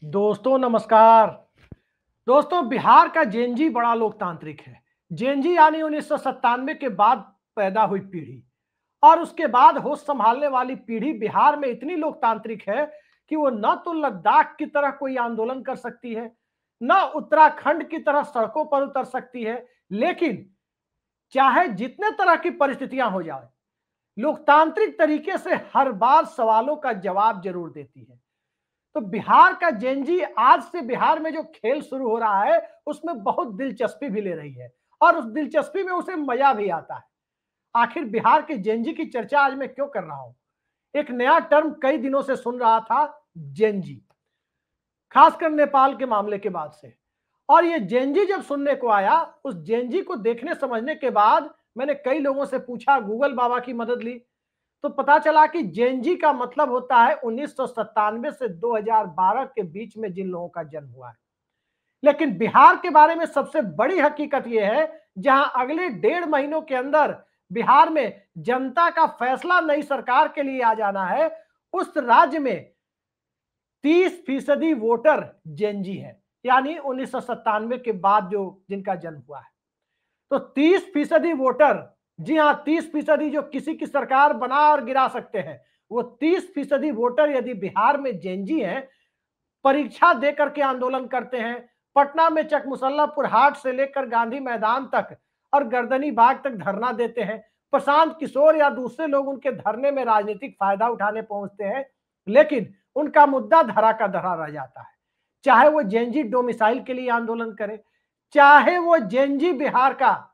दोस्तों नमस्कार। दोस्तों बिहार का जेएनजी बड़ा लोकतांत्रिक है। जेएनजी यानी 1997 के बाद पैदा हुई पीढ़ी और उसके बाद होश संभालने वाली पीढ़ी बिहार में इतनी लोकतांत्रिक है कि वो न तो लद्दाख की तरह कोई आंदोलन कर सकती है, न उत्तराखंड की तरह सड़कों पर उतर सकती है। लेकिन चाहे जितने तरह की परिस्थितियां हो जाए, लोकतांत्रिक तरीके से हर बार सवालों का जवाब जरूर देती है। तो बिहार का जेएनजी आज से बिहार में जो खेल शुरू हो रहा है उसमें बहुत दिलचस्पी भी ले रही है और उस दिलचस्पी में उसे मजा भी आता है। आखिर बिहार के जेएनजी की चर्चा आज मैं क्यों कर रहा हूं? एक नया टर्म कई दिनों से सुन रहा था, जेएनजी, खासकर नेपाल के मामले के बाद से। और ये जेएनजी जब सुनने को आया, उस जेएनजी को देखने समझने के बाद मैंने कई लोगों से पूछा, गूगल बाबा की मदद ली, तो पता चला कि जेएनजी का मतलब होता है 1997 से 2012 के बीच में जिन लोगों का जन्म हुआ है। लेकिन बिहार के बारे में सबसे बड़ी हकीकत यह है, जहां अगले 1.5 महीनों के अंदर बिहार में जनता का फैसला नई सरकार के लिए आ जाना है, उस राज्य में 30% वोटर जेएनजी है, यानी 1997 के बाद जो जिनका जन्म हुआ है। तो 30% वोटर, जी हाँ, 30% जो किसी की सरकार बना और गिरा सकते हैं, वो 30% वोटर यदि बिहार में जेएनजी हैं, परीक्षा देकर के आंदोलन करते हैं, पटना में चकमुसल्लापुर हाट से लेकर गांधी मैदान तक और गर्दनी बाग तक धरना देते हैं, प्रशांत किशोर या दूसरे लोग उनके धरने में राजनीतिक फायदा उठाने पहुंचते हैं, लेकिन उनका मुद्दा धरा का धरा रह जाता है। चाहे वो जेएनजी डोमिसाइल के लिए आंदोलन करे, चाहे वो जेएनजी बिहार का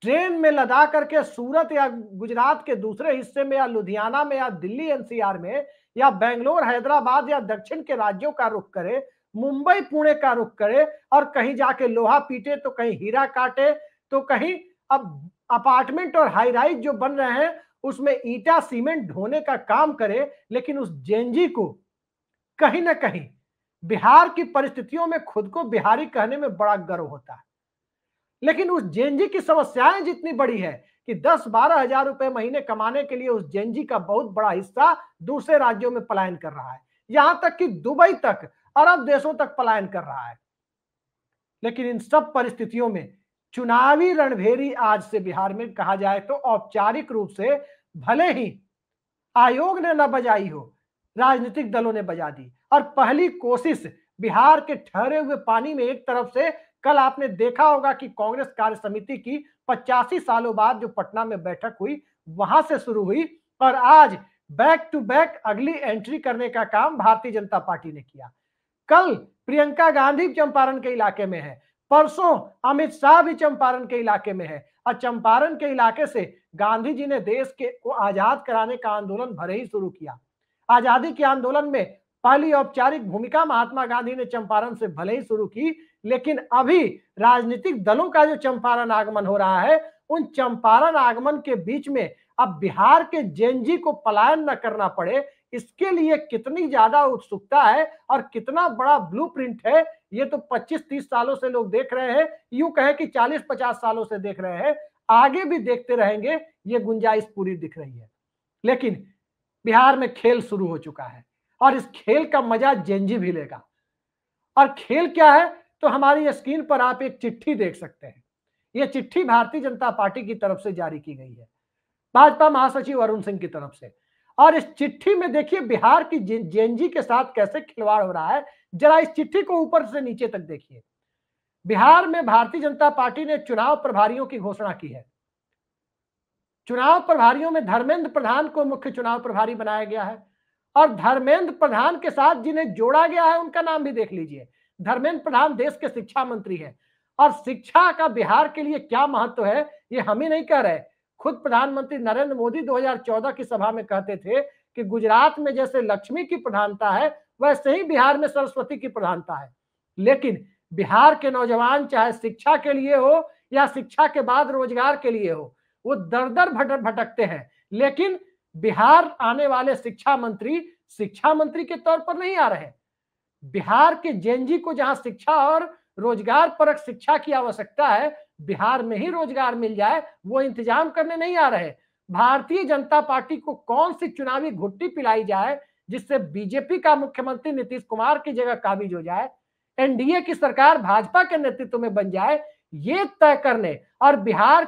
ट्रेन में लदा करके सूरत या गुजरात के दूसरे हिस्से में या लुधियाना में या दिल्ली एनसीआर में या बेंगलोर हैदराबाद या दक्षिण के राज्यों का रुख करे, मुंबई पुणे का रुख करे और कहीं जाके लोहा पीटे तो कहीं हीरा काटे तो कहीं अब अपार्टमेंट और हाई राइज जो बन रहे हैं उसमें ईटा सीमेंट ढोने का काम करे, लेकिन उस जेएनजी को कहीं ना कहीं बिहार की परिस्थितियों में खुद को बिहारी कहने में बड़ा गर्व होता है। लेकिन उस जेएनजी की समस्याएं जितनी बड़ी है कि 10-12 हजार रुपए महीने कमाने के लिए उस जेएनजी का बहुत बड़ा हिस्सा दूसरे राज्यों में पलायन कर रहा है, यहां तक कि दुबई तक, अरब देशों तक पलायन कर रहा है। लेकिन इन सब परिस्थितियों में चुनावी रणभेरी आज से बिहार में कहा जाए तो औपचारिक रूप से भले ही आयोग ने न बजाई हो, राजनीतिक दलों ने बजा दी। और पहली कोशिश बिहार के ठहरे हुए पानी में, एक तरफ से कल आपने देखा होगा कि कांग्रेस कार्य समिति की 85 सालों बाद जो पटना में बैठक हुई, वहां से शुरू हुई और आज बैक टू बैक अगली एंट्री करने का काम भारतीय जनता पार्टी ने किया। कल प्रियंका गांधी चंपारण के इलाके में है, परसों अमित शाह भी चंपारण के इलाके में है और चंपारण के इलाके से गांधी जी ने देश के को आजाद कराने का आंदोलन भले ही शुरू किया। आजादी के आंदोलन में पहली औपचारिक भूमिका महात्मा गांधी ने चंपारण से भले ही शुरू की, लेकिन अभी राजनीतिक दलों का जो चंपारण आगमन हो रहा है, उन चंपारण आगमन के बीच में अब बिहार के जेएनजी को पलायन न करना पड़े, इसके लिए कितनी ज्यादा उत्सुकता है और कितना बड़ा ब्लूप्रिंट है, ये तो 25-30 सालों से लोग देख रहे हैं, यूं कहे कि 40-50 सालों से देख रहे हैं, आगे भी देखते रहेंगे, ये गुंजाइश पूरी दिख रही है। लेकिन बिहार में खेल शुरू हो चुका है और इस खेल का मजा जेएनजी भी लेगा। और खेल क्या है, तो हमारी स्क्रीन पर आप एक चिट्ठी देख सकते हैं। यह चिट्ठी भारतीय जनता पार्टी की तरफ से जारी की गई है, भाजपा महासचिव अरुण सिंह की तरफ से। और इस चिट्ठी में देखिए बिहार की जेएनजी के साथ कैसे खिलवाड़ हो रहा है, जरा इस चिट्ठी को ऊपर से नीचे तक देखिए। बिहार में भारतीय जनता पार्टी ने चुनाव प्रभारियों की घोषणा की है। चुनाव प्रभारियों में धर्मेंद्र प्रधान को मुख्य चुनाव प्रभारी बनाया गया है और धर्मेंद्र प्रधान के साथ जिन्हें जोड़ा गया है उनका नाम भी देख लीजिए। धर्मेंद्र प्रधान देश के शिक्षा मंत्री हैं और शिक्षा का बिहार के लिए क्या महत्व है ये हम ही नहीं कह रहे, खुद प्रधानमंत्री नरेंद्र मोदी 2014 की सभा में कहते थे कि गुजरात में जैसे लक्ष्मी की प्रधानता है वैसे ही बिहार में सरस्वती की प्रधानता है। लेकिन बिहार के नौजवान चाहे शिक्षा के लिए हो या शिक्षा के बाद रोजगार के लिए हो, वो दर दर भटकते हैं, लेकिन बिहार आने वाले शिक्षा मंत्री के तौर पर नहीं आ रहे। बिहार के जेएनजी को जहां शिक्षा और रोजगार परक शिक्षा की आवश्यकता है, बिहार में ही रोजगार मिल जाए, वो इंतजाम करने नहीं आ रहे। भारतीय जनता पार्टी को कौन सी चुनावी घुट्टी पिलाई जाए, जिससे बीजेपी का मुख्यमंत्री नीतीश कुमार की जगह काबिज हो जाए, एनडीए की सरकार भाजपा के नेतृत्व में बन जाए, ये तय करने और बिहार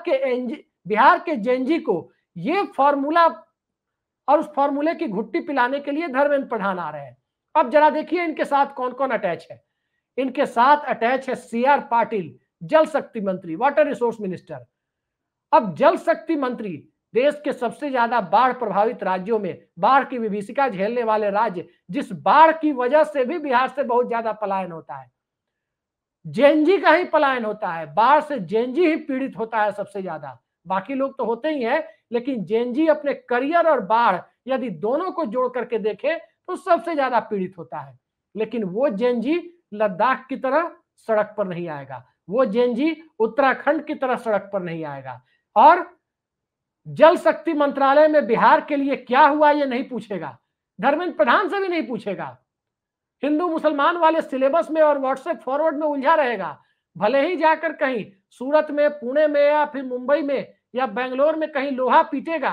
के जेएनजी को ये फॉर्मूला और उस फॉर्मूले की घुट्टी पिलाने के लिए धर्मेंद्र प्रधान आ रहे हैं। अब जरा देखिए इनके साथ कौन कौन अटैच है। इनके साथ अटैच है सीआर पाटिल, जल शक्ति मंत्री, वाटर रिसोर्स मिनिस्टर। अब जल शक्ति मंत्री, देश के सबसे ज्यादा बाढ़ प्रभावित राज्यों में बाढ़ की विभीषिका झेलने वाले राज्य, जिस बाढ़ की वजह से भी बिहार से बहुत ज्यादा पलायन होता है, जेएनजी का ही पलायन होता है, बाढ़ से जेएनजी ही पीड़ित होता है सबसे ज्यादा। बाकी लोग तो होते ही हैं, लेकिन जेएनजी अपने करियर और बाढ़ यदि दोनों को जोड़ करके देखे तो सबसे ज्यादा पीड़ित होता है। लेकिन वो जेएनजी लद्दाख की तरह सड़क पर नहीं आएगा, वो जेएनजी उत्तराखंड की तरह सड़क पर नहीं आएगा। और जल शक्ति मंत्रालय में बिहार के लिए क्या हुआ ये नहीं पूछेगा, धर्मेंद्र प्रधान से भी नहीं पूछेगा। हिंदू मुसलमान वाले सिलेबस में और व्हाट्सएप फॉरवर्ड में उलझा रहेगा। भले ही जाकर कहीं सूरत में, पुणे में या फिर मुंबई में या बेंगलोर में कहीं लोहा पीटेगा,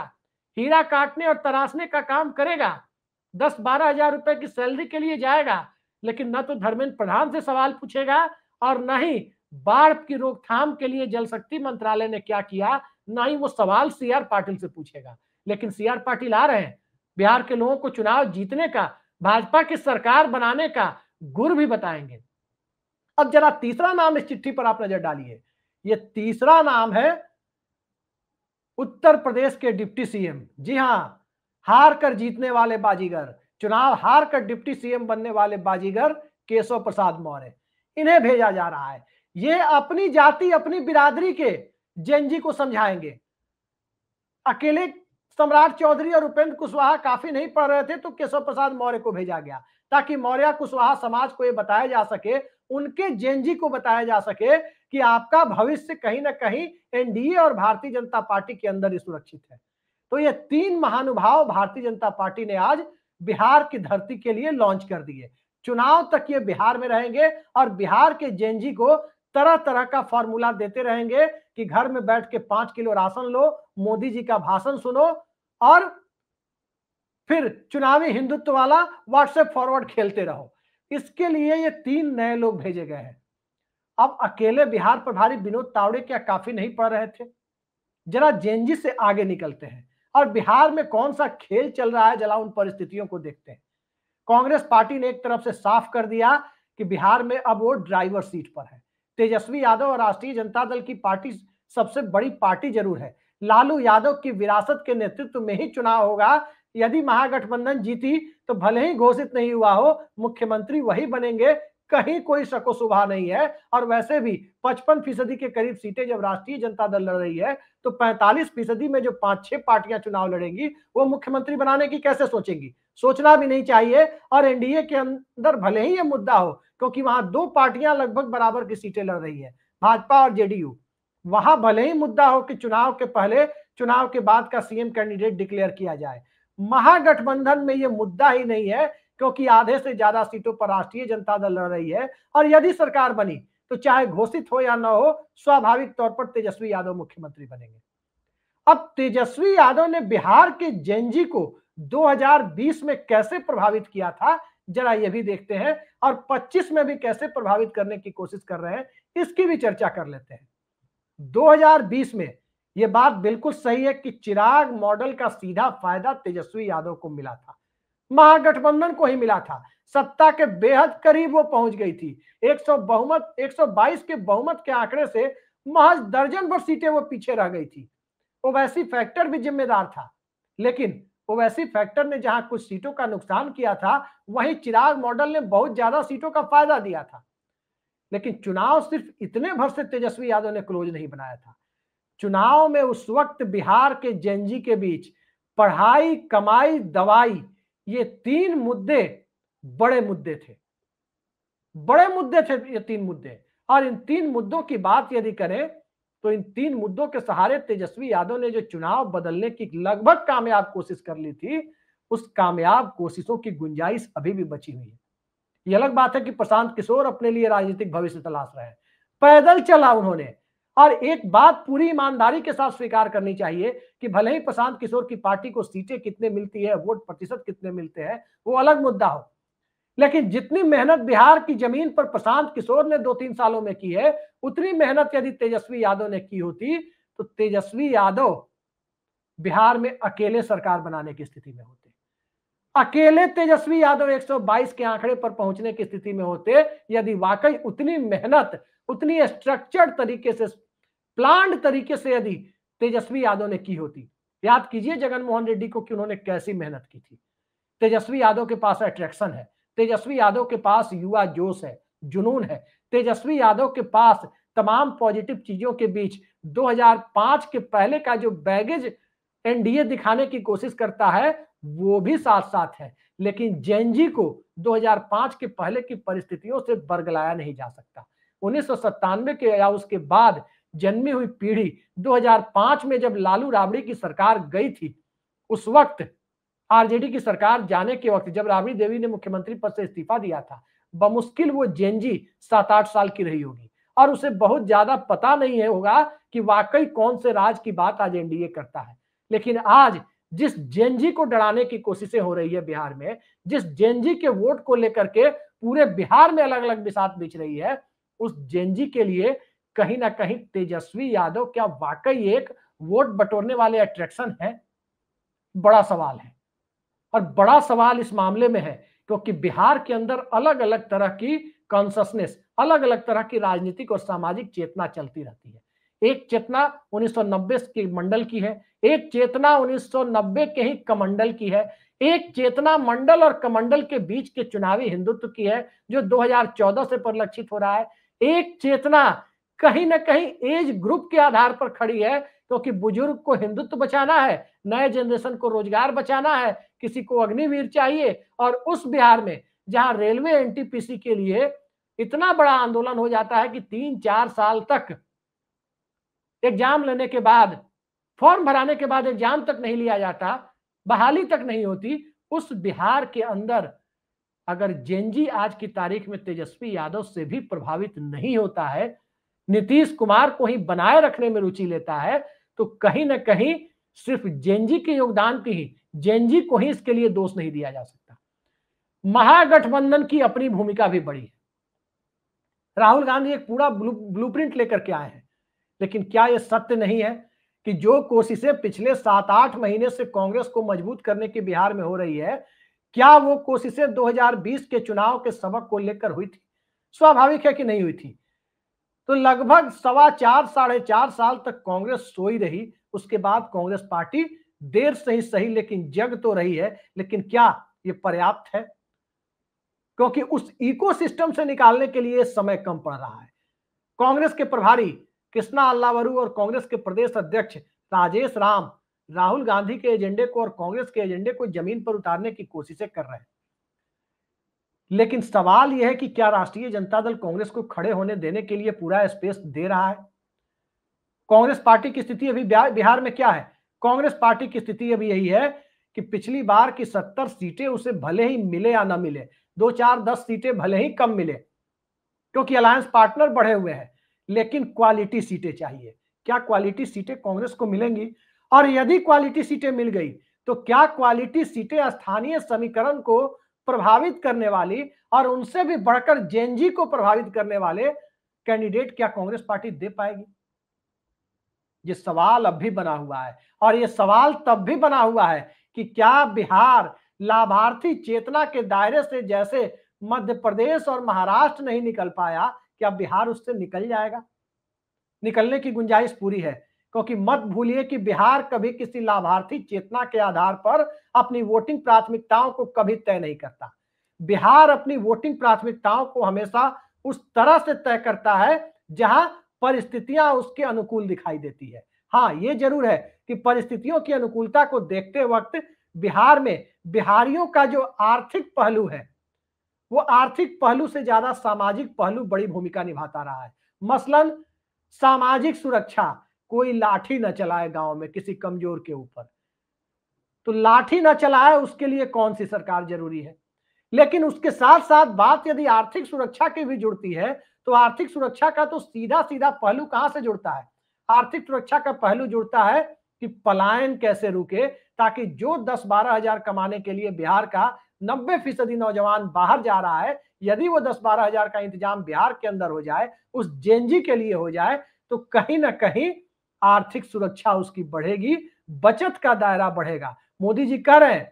हीरा काटने और तराशने का काम करेगा, 10-12 हजार रुपए की सैलरी के लिए जाएगा, लेकिन न तो धर्मेंद्र प्रधान से सवाल पूछेगा और न ही बाढ़ की रोकथाम के लिए जल शक्ति मंत्रालय ने क्या किया, न ही वो सवाल सीआर पाटिल से पूछेगा। लेकिन सीआर पाटिल आ रहे हैं बिहार के लोगों को चुनाव जीतने का, भाजपा की सरकार बनाने का गुर भी बताएंगे। अब जरा तीसरा नाम इस चिट्ठी पर आप नजर डालिए। ये तीसरा नाम है उत्तर प्रदेश के डिप्टी सीएम। जी हां, हार कर जीतने वाले बाजीगर, चुनाव हार कर डिप्टी सीएम बनने वाले बाजीगर केशव प्रसाद मौर्य, इन्हें भेजा जा रहा है। ये अपनी जाति, अपनी बिरादरी के जेएनजी को समझाएंगे। अकेले सम्राट चौधरी और उपेंद्र कुशवाहा काफी नहीं पढ़ रहे थे तो केशव प्रसाद मौर्य को भेजा गया, ताकि मौर्य कुशवाहा समाज को यह बताया जा सके, उनके जेएनजी को बताया जा सके कि आपका भविष्य कहीं ना कहीं एनडीए और भारतीय जनता पार्टी के अंदर ही सुरक्षित है। तो ये तीन महानुभाव भारतीय जनता पार्टी ने आज बिहार की धरती के लिए लॉन्च कर दिए। चुनाव तक ये बिहार में रहेंगे और बिहार के जेएनजी को तरह तरह का फॉर्मूला देते रहेंगे कि घर में बैठ के 5 किलो राशन लो, मोदी जी का भाषण सुनो और फिर चुनावी हिंदुत्व वाला व्हाट्सएप फॉरवर्ड खेलते रहो। इसके लिए ये तीन नए लोग भेजे गए हैं। अब अकेले बिहार प्रभारी विनोद तावड़े क्या काफी नहीं पढ़ रहे थे? जरा जेएनजी से आगे निकलते हैं और बिहार में कौन सा खेल चल रहा है, जरा उन परिस्थितियों को देखते हैं। कांग्रेस पार्टी ने एक तरफ से साफ कर दिया कि बिहार में अब वो ड्राइवर सीट पर है। तेजस्वी यादव और राष्ट्रीय जनता दल की पार्टी सबसे बड़ी पार्टी जरूर है, लालू यादव की विरासत के नेतृत्व में ही चुनाव होगा। यदि महागठबंधन जीती तो भले ही घोषित नहीं हुआ हो, मुख्यमंत्री वही बनेंगे, कहीं कोई शको शुबा नहीं है। और वैसे भी 55% के करीब सीटें जब राष्ट्रीय जनता दल लड़ रही है तो 45% में जो 5-6 पार्टियां चुनाव लड़ेंगी वो मुख्यमंत्री बनाने की कैसे सोचेंगी? सोचना भी नहीं चाहिए। और एनडीए के अंदर भले ही ये मुद्दा हो, क्योंकि वहां दो पार्टियां लगभग बराबर की सीटें लड़ रही है, भाजपा और जेडीयू, वहां भले ही मुद्दा हो कि चुनाव के पहले, चुनाव के बाद का सीएम कैंडिडेट डिक्लेयर किया जाए। महागठबंधन में यह मुद्दा ही नहीं है, क्योंकि आधे से ज्यादा सीटों पर राष्ट्रीय जनता दल लड़ रही है। और यदि सरकार बनी तो चाहे घोषित हो या न हो, स्वाभाविक तौर पर तेजस्वी यादव मुख्यमंत्री बनेंगे। अब तेजस्वी यादव ने बिहार के जेएनजी को 2020 में कैसे प्रभावित किया था, जरा ये भी देखते हैं। और 25 में भी कैसे प्रभावित करने की कोशिश कर रहे हैं, इसकी भी चर्चा कर लेते हैं। 2020 में यह बात बिल्कुल सही है कि चिराग मॉडल का सीधा फायदा तेजस्वी यादव को मिला था, महागठबंधन को ही मिला था। सत्ता के बेहद करीब वो पहुंच गई थी। 122 के बहुमत के आंकड़े से महज दर्जन भर सीटें वो पीछे रह गई थी। ओवैसी फैक्टर भी जिम्मेदार था, लेकिन ओवैसी फैक्टर ने जहां कुछ सीटों का नुकसान किया था, वहीं चिराग मॉडल ने बहुत ज्यादा सीटों का फायदा दिया था। लेकिन चुनाव सिर्फ इतने भर से तेजस्वी यादव ने क्लोज नहीं बनाया था। चुनाव में उस वक्त बिहार के जेएनजी के बीच पढ़ाई, कमाई, दवाई, ये तीन मुद्दे बड़े मुद्दे थे, बड़े मुद्दे थे ये तीन मुद्दे। और इन तीन मुद्दों की बात यदि करें तो इन तीन मुद्दों के सहारे तेजस्वी यादव ने जो चुनाव बदलने की लगभग कामयाब कोशिश कर ली थी, उस कामयाब कोशिशों की गुंजाइश अभी भी बची हुई है। ये अलग बात है कि प्रशांत किशोर अपने लिए राजनीतिक भविष्य तलाश रहे हैं, पैदल चला उन्होंने, और एक बात पूरी ईमानदारी के साथ स्वीकार करनी चाहिए कि भले ही प्रशांत किशोर की पार्टी को सीटें कितने मिलती है, वोट प्रतिशत कितने मिलते हैं, वो अलग मुद्दा हो, लेकिन जितनी मेहनत बिहार की जमीन पर प्रशांत किशोर ने 2-3 सालों में की है, उतनी मेहनत यदि तेजस्वी यादव ने की होती तो तेजस्वी यादव बिहार में अकेले सरकार बनाने की स्थिति में होते। अकेले तेजस्वी यादव 122 के आंकड़े पर पहुंचने की स्थिति में होते यदि वाकई उतनी मेहनत, उतनी स्ट्रक्चर्ड तरीके से, प्लान्ड तरीके से यदि तेजस्वी यादव ने की होती। याद कीजिए जगनमोहन रेड्डी को कि उन्होंने कैसी मेहनत की थी। तेजस्वी यादव के पास अट्रैक्शन है, तेजस्वी यादव के पास युवा जोश है, जुनून है, तेजस्वी यादव के पास तमाम पॉजिटिव चीजों के बीच 2005 के पहले का जो बैगेज एनडीए दिखाने की कोशिश करता है वो भी साथ साथ है, लेकिन जेएनजी को 2005 के पहले की परिस्थितियों से बरगलाया नहीं जा सकता। 1997 के या उसके बाद जन्मी हुई पीढ़ी 2005 में जब लालू राबड़ी की सरकार गई थी, उस वक्त आरजेडी की सरकार जाने के वक्त जब राबड़ी देवी ने मुख्यमंत्री पद से इस्तीफा दिया था, बमुश्किल वो जेएनजी 7-8 साल की रही होगी और उसे बहुत ज्यादा पता नहीं है होगा कि वाकई कौन से राज की बात आज एनडीए करता है। लेकिन आज जिस जेएनजी को डराने की कोशिशें हो रही है बिहार में, जिस जेएनजी के वोट को लेकर के पूरे बिहार में अलग अलग बिसात बिछ रही है, उस जेएनजी के लिए कहीं ना कहीं तेजस्वी यादव क्या वाकई एक वोट बटोरने वाले अट्रैक्शन है? बड़ा सवाल है। और बड़ा सवाल इस मामले में है क्योंकि बिहार के अंदर अलग अलग तरह की कॉन्शसनेस, अलग अलग तरह की राजनीतिक और सामाजिक चेतना चलती रहती है। एक चेतना 1990 के मंडल की है, एक चेतना 1990 के ही कमंडल की है, एक चेतना मंडल और कमंडल के बीच के चुनावी हिंदुत्व की है जो 2014 से परिलक्षित हो रहा है। एक चेतना कहीं ना कहीं एज ग्रुप के आधार पर खड़ी है क्योंकि बुजुर्ग को हिंदुत्व बचाना है, नए जनरेशन को रोजगार बचाना है, किसी को अग्निवीर चाहिए। और उस बिहार में जहां रेलवे एनटीपीसी के लिए इतना बड़ा आंदोलन हो जाता है कि 3-4 साल तक एग्जाम लेने के बाद, फॉर्म भराने के बाद एग्जाम तक नहीं लिया जाता, बहाली तक नहीं होती, उस बिहार के अंदर अगर जेएनजी आज की तारीख में तेजस्वी यादव से भी प्रभावित नहीं होता है, नीतीश कुमार को ही बनाए रखने में रुचि लेता है, तो कहीं ना कहीं सिर्फ जेएनजी के योगदान की ही, जेएनजी को ही इसके लिए दोष नहीं दिया जा सकता। महागठबंधन की अपनी भूमिका भी बड़ी है। राहुल गांधी एक पूरा ब्लूप्रिंट लेकर के आए हैं, लेकिन क्या यह सत्य नहीं है कि जो कोशिशें पिछले 7-8 महीने से कांग्रेस को मजबूत करने की बिहार में हो रही है, क्या वो कोशिशें 2020 के चुनाव के सबक को लेकर हुई थी? स्वाभाविक है कि नहीं हुई थी। तो लगभग 4.25-4.5 साल तक कांग्रेस सोई रही, उसके बाद कांग्रेस पार्टी देर से ही सही लेकिन जग तो रही है, लेकिन क्या ये पर्याप्त है? क्योंकि उस इकोसिस्टम से निकालने के लिए समय कम पड़ रहा है। कांग्रेस के प्रभारी कृष्णा अल्लावरू और कांग्रेस के प्रदेश अध्यक्ष राजेश राम राहुल गांधी के एजेंडे को और कांग्रेस के एजेंडे को जमीन पर उतारने की कोशिशें कर रहे हैं, लेकिन सवाल यह है कि क्या राष्ट्रीय जनता दल कांग्रेस को खड़े होने देने के लिए पूरा स्पेस दे रहा है? कांग्रेस पार्टी की स्थिति अभी बिहार में क्या है? कांग्रेस पार्टी की स्थिति अभी यही है कि पिछली बार की 70 सीटें उसे भले ही मिले या ना मिले, 2-4-10 सीटें भले ही कम मिले क्योंकि अलायंस पार्टनर बढ़े हुए हैं, लेकिन क्वालिटी सीटें चाहिए। क्या क्वालिटी सीटें कांग्रेस को मिलेंगी? और यदि क्वालिटी सीटें मिल गई तो क्या क्वालिटी सीटें स्थानीय समीकरण को प्रभावित करने वाली और उनसे भी बढ़कर जेएनजी को प्रभावित करने वाले कैंडिडेट क्या कांग्रेस पार्टी दे पाएगी? ये सवाल अब भी बना हुआ है और ये सवाल तब भी बना हुआ है कि क्या बिहार लाभार्थी चेतना के दायरे से जैसे मध्य प्रदेश और महाराष्ट्र नहीं निकल पाया, क्या बिहार उससे निकल जाएगा? निकलने की गुंजाइश पूरी है, क्योंकि मत भूलिए कि बिहार कभी किसी लाभार्थी चेतना के आधार पर अपनी वोटिंग प्राथमिकताओं को कभी तय नहीं करता। बिहार अपनी वोटिंग प्राथमिकताओं को हमेशा उस तरह से तय करता है जहां परिस्थितियां उसके अनुकूल दिखाई देती है। हाँ, ये जरूर है कि परिस्थितियों की अनुकूलता को देखते वक्त बिहार में बिहारियों का जो आर्थिक पहलू है, वो आर्थिक पहलू से ज्यादा सामाजिक पहलू बड़ी भूमिका निभाता रहा है। मसलन सामाजिक सुरक्षा, कोई लाठी न चलाए गांव में किसी कमजोर के ऊपर, तो लाठी न चलाए उसके लिए कौन सी सरकार जरूरी है? लेकिन उसके साथ साथ बात यदि आर्थिक सुरक्षा की भी जुड़ती है तो आर्थिक सुरक्षा का तो सीधा सीधा पहलू कहां से जुड़ता है? आर्थिक सुरक्षा का पहलू जुड़ता है कि पलायन कैसे रुके, ताकि जो 10-12 हजार कमाने के लिए बिहार का 90% नौजवान बाहर जा रहा है, यदि वो 10-12 हजार का इंतजाम बिहार के अंदर हो जाए, उस जेनजी के लिए हो जाए, तो कहीं ना कहीं आर्थिक सुरक्षा उसकी बढ़ेगी, बचत का दायरा बढ़ेगा। मोदी जी कह रहे हैं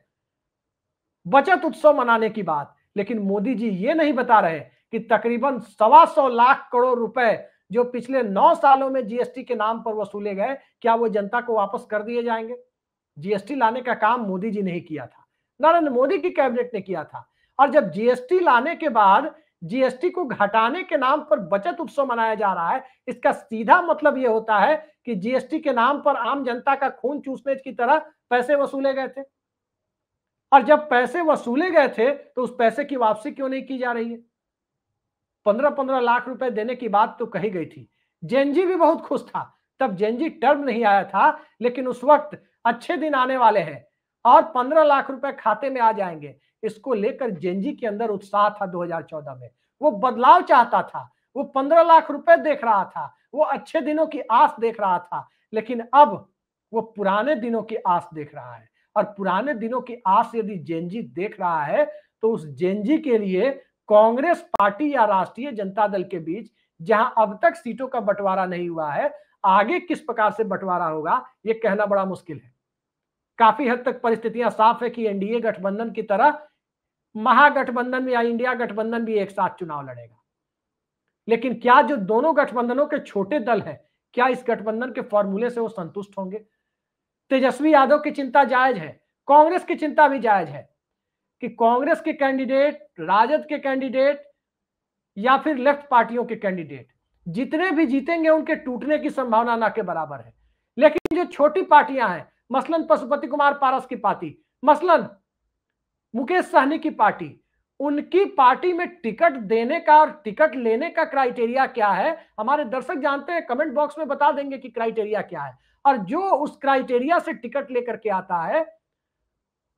बचत उत्सव मनाने की बात, लेकिन मोदी जी ये नहीं बता रहे कि तकरीबन 125 लाख करोड़ रुपए जो पिछले 9 सालों में जीएसटी के नाम पर वसूले गए, क्या वो जनता को वापस कर दिए जाएंगे? जीएसटी लाने का काम मोदी जी ने ही किया था, नरेंद्र मोदी की कैबिनेट ने किया था। और जब जीएसटी लाने के बाद जीएसटी को घटाने के नाम पर बचत उत्सव मनाया जा रहा है, इसका सीधा मतलब यह होता है कि जीएसटी के नाम पर आम जनता का खून चूसने की तरह पैसे वसूले गए थे। और जब पैसे वसूले गए थे तो उस पैसे की वापसी क्यों नहीं की जा रही है? 15-15 लाख रुपए देने की बात तो कही गई थी। जेनजी भी बहुत खुश था, तब जेनजी टर्म नहीं आया था, लेकिन उस वक्त अच्छे दिन आने वाले हैं और 15 लाख रुपए खाते में आ जाएंगे, इसको लेकर जेनजी के अंदर उत्साह था। 2014 में वो बदलाव चाहता था, वो 15 लाख रुपए देख रहा था, वो अच्छे दिनों की आस देख रहा था, लेकिन अब वो पुराने दिनों की आस देख रहा है। और पुराने दिनों की आस यदि जेनजी देख रहा है तो उस जेनजी के लिए कांग्रेस पार्टी या राष्ट्रीय जनता दल के बीच, जहां अब तक सीटों का बंटवारा नहीं हुआ है, आगे किस प्रकार से बंटवारा होगा यह कहना बड़ा मुश्किल है। काफी हद तक परिस्थितियां साफ है कि एनडीए गठबंधन की तरह महागठबंधन या इंडिया गठबंधन भी एक साथ चुनाव लड़ेगा। लेकिन क्या जो दोनों गठबंधनों के छोटे दल हैं, क्या इस गठबंधन के फॉर्मूले से वो संतुष्ट होंगे? तेजस्वी यादव की चिंता जायज है, कांग्रेस की चिंता भी जायज है कि कांग्रेस के कैंडिडेट, राजद के कैंडिडेट या फिर लेफ्ट पार्टियों के कैंडिडेट जितने भी जीतेंगे उनके टूटने की संभावना ना के बराबर है। लेकिन जो छोटी पार्टियां हैं, मसलन पशुपति कुमार पारस की पार्टी, मसलन मुकेश सहनी की पार्टी, उनकी पार्टी में टिकट देने का और टिकट लेने का क्राइटेरिया क्या है? हमारे दर्शक जानते हैं, कमेंट बॉक्स में बता देंगे कि क्राइटेरिया क्या है। और जो उस क्राइटेरिया से टिकट लेकर के आता है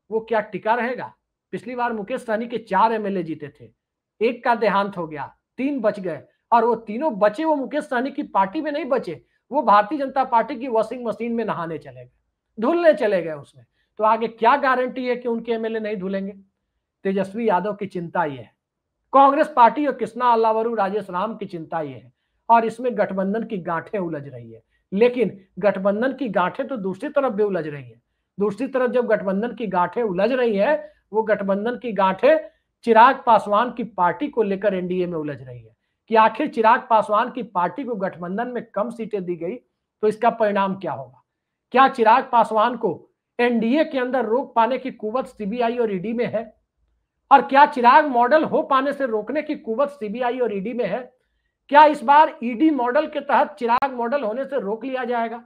वो क्या टिका रहेगा? पिछली बार मुकेश सहनी के 4 एमएलए जीते थे, एक का देहांत हो गया, 3 बच गए, और वो तीनों बचे वो मुकेश सहनी की पार्टी में नहीं बचे, वो भारतीय जनता पार्टी की वॉशिंग मशीन में नहाने चले गए, धुलने चले गए उसमें। तो आगे क्या गारंटी है कि उनके एमएलए नहीं धुलेंगे? तेजस्वी यादव की चिंता यह है, कांग्रेस पार्टी और कृष्णा अल्लावरू राजेश राम की चिंता यह है, और इसमें गठबंधन की गांठें उलझ रही है। लेकिन गठबंधन की गांठें तो दूसरी तरफ भी उलझ रही है। दूसरी तरफ जब गठबंधन की गांठें उलझ रही है, वो गठबंधन की गांठें चिराग पासवान की पार्टी को लेकर एनडीए में उलझ रही है कि आखिर चिराग पासवान की पार्टी को गठबंधन में कम सीटें दी गई तो इसका परिणाम क्या होगा? क्या चिराग पासवान को एनडीए के अंदर रोक पाने की कुवत सीबीआई और ईडी में है? और क्या चिराग मॉडल हो पाने से रोकने की कुवत सीबीआई और ईडी में है? क्या इस बार ईडी मॉडल के तहत चिराग मॉडल होने से रोक लिया जाएगा?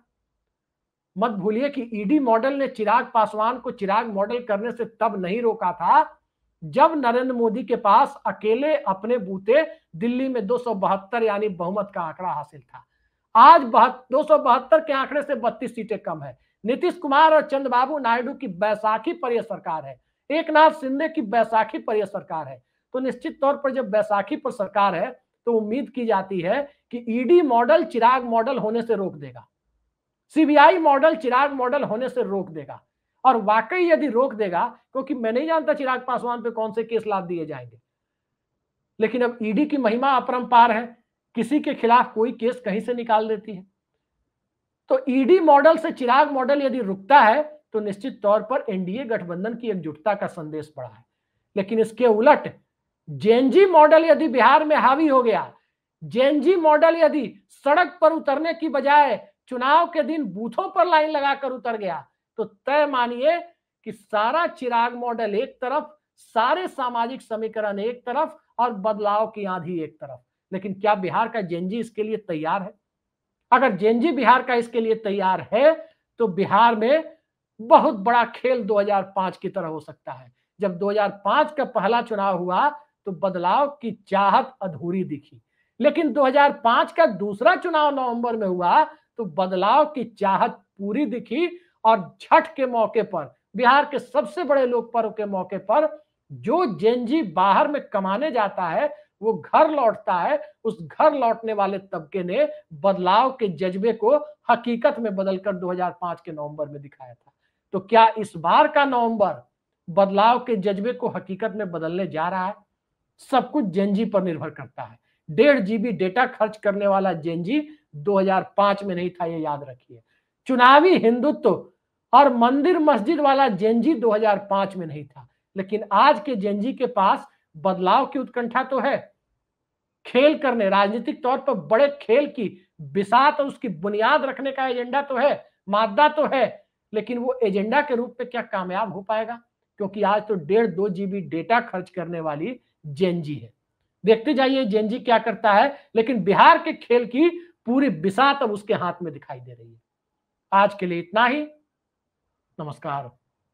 मत भूलिए कि ईडी मॉडल ने चिराग पासवान को चिराग मॉडल करने से तब नहीं रोका था जब नरेंद्र मोदी के पास अकेले अपने बूते दिल्ली में 272 यानी बहुमत का आंकड़ा हासिल था। आज 272 के आंकड़े से 32 सीटें कम है। नीतीश कुमार और चंद्रबाबू नायडू की बैसाखी पर यह सरकार है, एकनाथ शिंदे की बैसाखी पर यह सरकार है। तो निश्चित तौर पर जब बैसाखी पर सरकार है तो उम्मीद की जाती है कि ईडी मॉडल चिराग मॉडल होने से रोक देगा, सीबीआई मॉडल चिराग मॉडल होने से रोक देगा। और वाकई यदि रोक देगा, क्योंकि मैं नहीं जानता चिराग पासवान पे कौन से केस लाद दिए जाएंगे, लेकिन अब ईडी की महिमा अपरंपार है, किसी के खिलाफ कोई केस कहीं से निकाल देती है। तो ईडी मॉडल से चिराग मॉडल यदि रुकता है तो निश्चित तौर पर एनडीए गठबंधन की एकजुटता का संदेश पड़ा है। लेकिन इसके उलट जेएनजी मॉडल यदि बिहार में हावी हो गया, जेएनजी मॉडल यदि सड़क पर उतरने की बजाय चुनाव के दिन बूथों पर लाइन लगाकर उतर गया, तो तय मानिए कि सारा चिराग मॉडल एक तरफ, सारे सामाजिक समीकरण एक तरफ और बदलाव की आंधी एक तरफ। लेकिन क्या बिहार का जेएनजी इसके लिए तैयार है? अगर जेएनजी बिहार का इसके लिए तैयार है तो बिहार में बहुत बड़ा खेल 2005 की तरह हो सकता है। जब 2005 का पहला चुनाव हुआ तो बदलाव की चाहत अधूरी दिखी, लेकिन 2005 का दूसरा चुनाव नवंबर में हुआ तो बदलाव की चाहत पूरी दिखी। और छठ के मौके पर, बिहार के सबसे बड़े लोक पर्व के मौके पर जो जेनजी बाहर में कमाने जाता है वो घर लौटता है, उस घर लौटने वाले तबके ने बदलाव के जज्बे को हकीकत में बदलकर 2005 के नवंबर में दिखाया था। तो क्या इस बार का नवंबर बदलाव के जज्बे को हकीकत में बदलने जा रहा है? सब कुछ जेनजी पर निर्भर करता है। 1.5 GB डेटा खर्च करने वाला जेनजी 2005 में नहीं था, ये याद रखिए। चुनावी हिंदुत्व और मंदिर मस्जिद वाला जेनजी 2005 में नहीं था, लेकिन आज के जेनजी के पास बदलाव की उत्कंठा तो है। खेल करने, राजनीतिक तौर पर बड़े खेल की बिसात और उसकी बुनियाद रखने का एजेंडा तो है, मादा तो है, लेकिन वो एजेंडा के रूप में क्या कामयाब हो पाएगा? क्योंकि आज तो 1.5-2 GB डेटा खर्च करने वाली जेनजी है। देखते जाइए जेनजी क्या करता है, लेकिन बिहार के खेल की पूरी बिसात अब उसके हाथ में दिखाई दे रही है। आज के लिए इतना ही। नमस्कार।